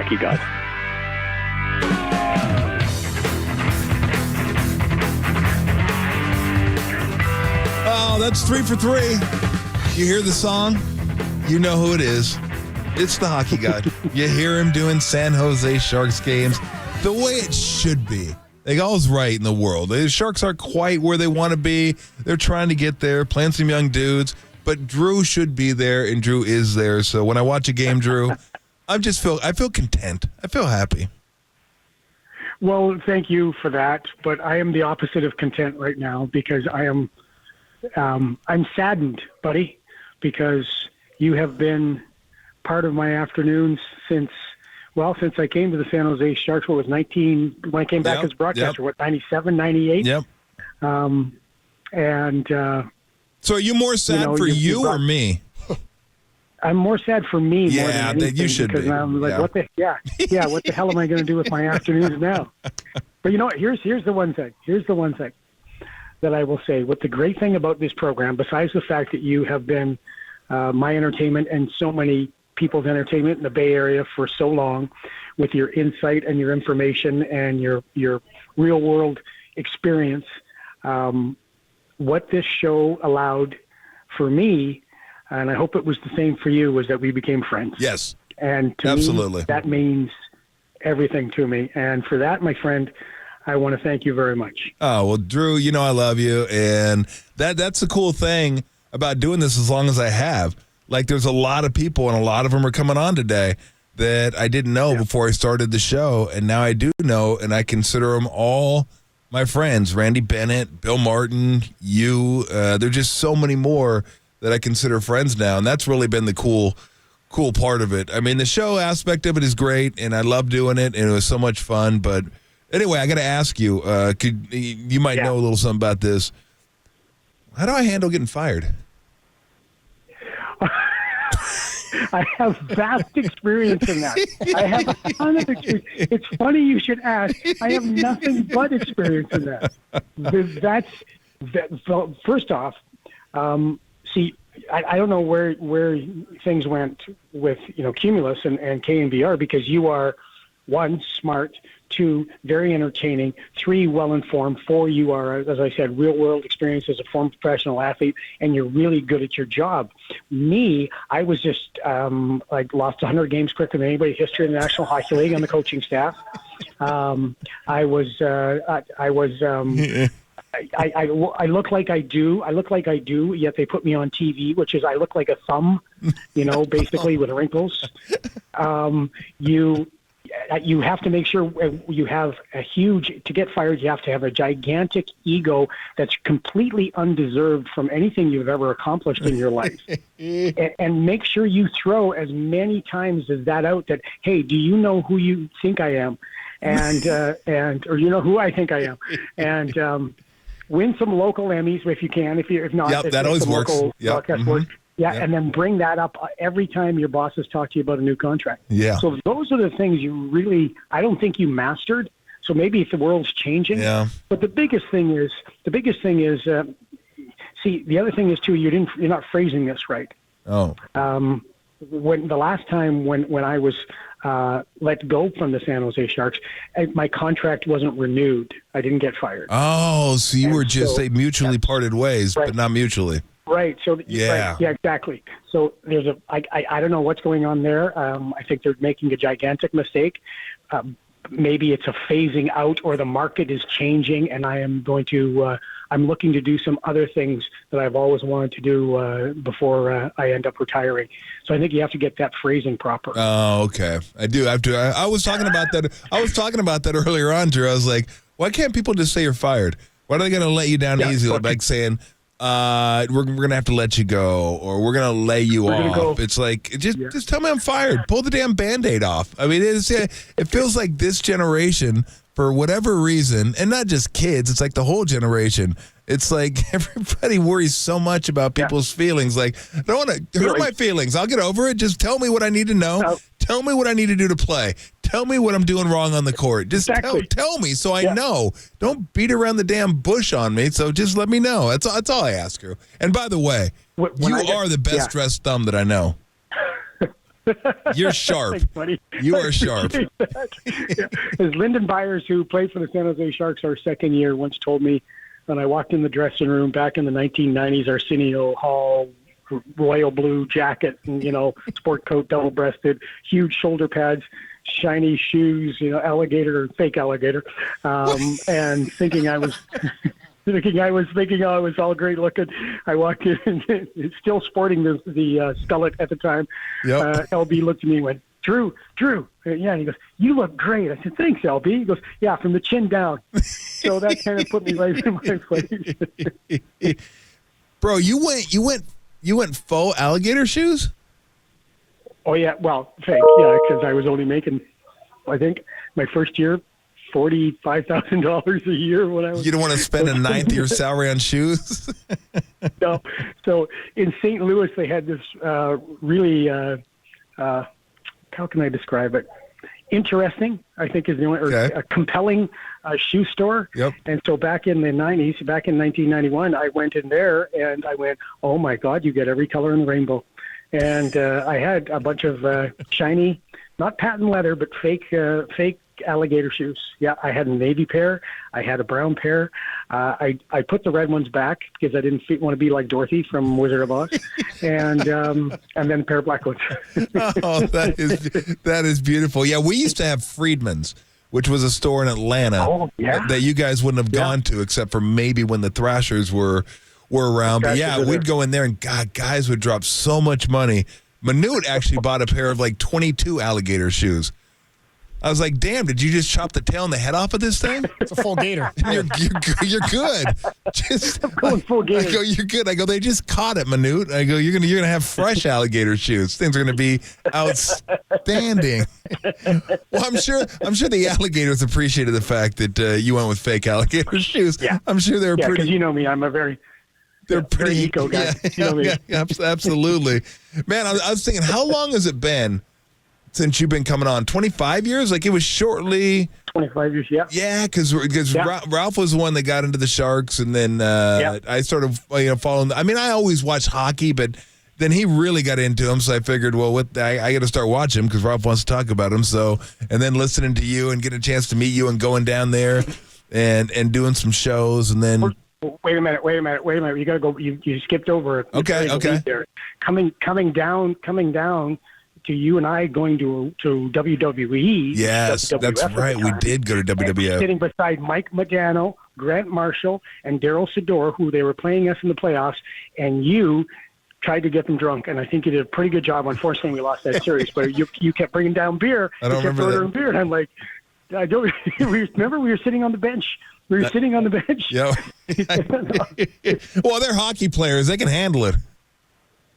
hockey god. Oh, that's 3 for 3. You hear the song, you know who it is. It's the hockey god. You hear him doing San Jose Sharks games the way it should be. Like, all's right in the world. The Sharks aren't quite where they want to be. They're trying to get there, playing some young dudes. But Drew should be there, and Drew is there. So when I watch a game, Drew, I feel content. I feel happy. Well, thank you for that. But I am the opposite of content right now because I'm saddened, buddy, because you have been part of my afternoons since I came to the San Jose Sharks. What was 19 when I came back as broadcaster? What, 97, 98? Yep. So are you more sad for you or me? I'm more sad for me more than anything. You should because be. I'm like, what the hell am I going to do with my afternoons now? But you know what? Here's the one thing. Here's the one thing that I will say. What the great thing about this program, besides the fact that you have been my entertainment and so many people's entertainment in the Bay Area for so long, with your insight and your information and your real world experience, what this show allowed for me, and I hope it was the same for you, was that we became friends. Yes. And to absolutely. me, that means everything to me. And for that, my friend, I want to thank you very much. Oh, well, Drew, you know I love you. And that's the cool thing about doing this as long as I have. Like, there's a lot of people, and a lot of them are coming on today that I didn't know before I started the show. And now I do know, and I consider them all my friends. Randy Bennett, Bill Martin, you. There's just so many more that I consider friends now. And that's really been the cool part of it. I mean, the show aspect of it is great, and I love doing it, and it was so much fun. But anyway, I got to ask you, you might know a little something about this. How do I handle getting fired? I have vast experience in that. I have a ton of experience. It's funny you should ask. I have nothing but experience in that. First off, see, I don't know where things went with Cumulus and KNVR, because you are, 1, smart, 2, very entertaining, 3, well-informed, 4, you are, as I said, real-world experience as a former professional athlete, and you're really good at your job. Me, I was just, lost 100 games quicker than anybody in history of the National Hockey League on the coaching staff. I look like I do, yet they put me on TV, which is I look like a thumb, basically with wrinkles. You have to make sure you have to get fired, you have to have a gigantic ego that's completely undeserved from anything you've ever accomplished in your life. and make sure you throw as many times as that out that, hey, do you know who you think I am? Or you know who I think I am? And win some local Emmys if you can. If not, that always works. Yeah, and then bring that up every time your bosses talk to you about a new contract. Yeah. So those are the things I don't think you mastered. So maybe if the world's changing. Yeah. But the biggest thing is, see, the other thing is too, you're not phrasing this right. Oh. When the last time when I was let go from the San Jose Sharks, my contract wasn't renewed. I didn't get fired. Oh, so you were just mutually parted ways, but not mutually. Right. So yeah, exactly. So there's I don't know what's going on there. I think they're making a gigantic mistake. Maybe it's a phasing out, or the market is changing, and I am going to. I'm looking to do some other things that I've always wanted to do before I end up retiring. So I think you have to get that phrasing proper. Oh, okay. I do have to. I was talking about that. I was talking about that earlier on, Drew. I was like, why can't people just say you're fired? Why are they going to let you down easy, like saying, we're going to have to let you go, or we're going to lay you off. It's like, just tell me I'm fired. Pull the damn Band-Aid off. I mean, it feels like this generation, for whatever reason, and not just kids, it's like the whole generation. It's like everybody worries so much about people's feelings. Like, I don't want to hurt my feelings. I'll get over it. Just tell me what I need to know. Tell me what I need to do to play. Tell me what I'm doing wrong on the court. Just tell me so I know. Don't beat around the damn bush on me. So just let me know. That's all I ask you. And by the way, you are the best dressed thumb that I know. You're sharp. Thanks, buddy. You are sharp. Yeah. As Lyndon Byers, who played for the San Jose Sharks our second year, once told me when I walked in the dressing room back in the 1990s, Arsenio Hall, royal blue jacket, and, sport coat, double-breasted, huge shoulder pads, shiny shoes, alligator, fake alligator, and thinking I was thinking I was all great looking. I walked in, still sporting the skullet at the time. Yep. LB looked at me and went, Drew. Yeah, and he goes, you look great. I said, thanks, LB. He goes, yeah, from the chin down. So that kind of put me right in my place. Bro, you went faux alligator shoes? Oh, yeah. Well, fake. Yeah, because I was only making, I think, my first year, $45,000 a year when I was. You don't want to spend a ninth of your salary on shoes? No. So in St. Louis, they had this really, how can I describe it? Interesting, I think is the only, or a compelling shoe store. Yep. And so back in the 90s, back in 1991, I went in there and I went, oh my God, you get every color in the rainbow. And I had a bunch of shiny, not patent leather, but fake alligator shoes. Yeah, I had a navy pair. I had a brown pair. I put the red ones back because I didn't want to be like Dorothy from Wizard of Oz. And then a pair of black ones. Oh, that is beautiful. Yeah, we used to have Friedman's, which was a store in Atlanta that you guys wouldn't have gone to except for maybe when the Thrashers were around. But yeah, we'd go in there and God, guys would drop so much money. Manute actually bought a pair of like 22 alligator shoes. I was like, damn, did you just chop the tail and the head off of this thing? It's a full gator. You're good. I'm going full gator. I go, you're good. I go, they just caught it, Manute. I go, you're gonna have fresh alligator shoes. Things are gonna be outstanding. Well, I'm sure the alligators appreciated the fact that you went with fake alligator shoes. Yeah. I'm sure they were pretty. Because you know me, I'm a very pretty eco guy. You know me. Yeah, absolutely. Man, I was thinking, how long has it been since you've been coming on? 25 years? Like it was shortly. 25 years, yeah. Yeah, because Ralph was the one that got into the Sharks, and then I started following. I mean, I always watched hockey, but then he really got into him, so I figured, well, I got to start watching him because Ralph wants to talk about him. So, and then listening to you and getting a chance to meet you and going down there and doing some shows, and then. Wait a minute. You got to go. You skipped over it. Okay. There. Coming down to you and I going to WWE. Yes, WWF that's right. We did go to WWF. Sitting beside Mike Modano, Grant Marshall, and Daryl Sador, who they were playing us in the playoffs, and you tried to get them drunk, and I think you did a pretty good job. Unfortunately, we lost that series, but you kept bringing down beer. I don't remember that. Beer, and I'm like, I don't remember. We were sitting on the bench. Yeah. Well, they're hockey players. They can handle it.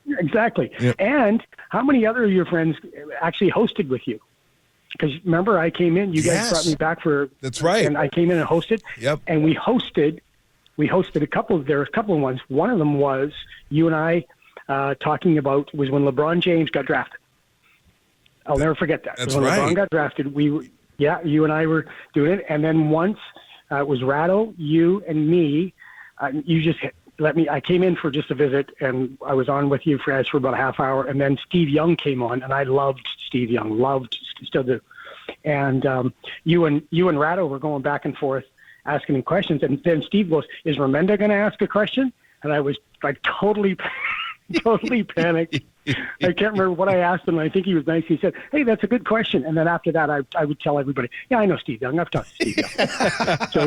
Exactly. Yep. And how many other of your friends actually hosted with you? Because remember, I came in. You guys brought me back for. That's right. And I came in and hosted. Yep. And we hosted a couple. There were a couple of ones. One of them was you and I talking about was when LeBron James got drafted. I'll never forget that. That's when right. LeBron got drafted, you and I were doing it. And then once it was Ratto, you, and me. You just let me. I came in for just a visit, and I was on with you for about a half hour. And then Steve Young came on, and I loved Steve Young. Still do. And you and Ratto were going back and forth, asking him questions. And then Steve goes, "Is Remenda going to ask a question?" And I was like totally panicked. I can't remember what I asked him. I think he was nice. He said, "Hey, that's a good question." And then after that, I would tell everybody, "Yeah, I know Steve Young. I've talked to Steve Young." So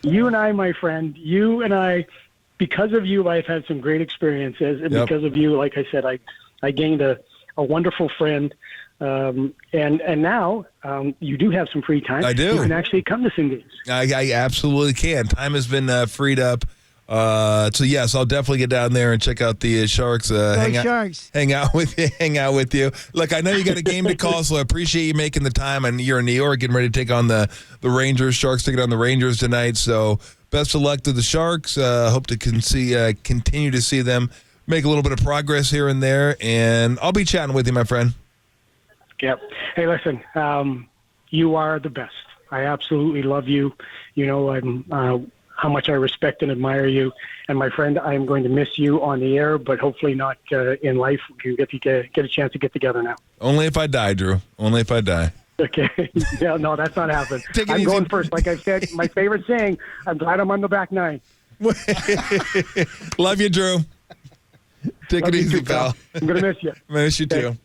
you and I, my friend, because of you, I've had some great experiences, and because of you, like I said, I gained a wonderful friend. And now you do have some free time. I do. You can actually come to some games. I absolutely can. Time has been freed up. So yes, I'll definitely get down there and check out the Sharks. Hang out with you. Look, I know you got a game to call, so I appreciate you making the time. And you're in New York, getting ready to take on the Rangers. Sharks taking on the Rangers tonight. So best of luck to the Sharks. Hope to continue to see them make a little bit of progress here and there. And I'll be chatting with you, my friend. Yep. Hey, listen, you are the best. I absolutely love you. You know, how much I respect and admire you. And my friend, I am going to miss you on the air, but hopefully not in life. We can get a chance to get together now. Only if I die, Drew. Only if I die. Okay. Yeah, no, that's not happening. I'm easy. going first. Like I said, my favorite saying, I'm glad I'm on the back nine. Love you, Drew. Take Love it you easy, too, pal. I'm going to miss you. I miss you, too. Okay.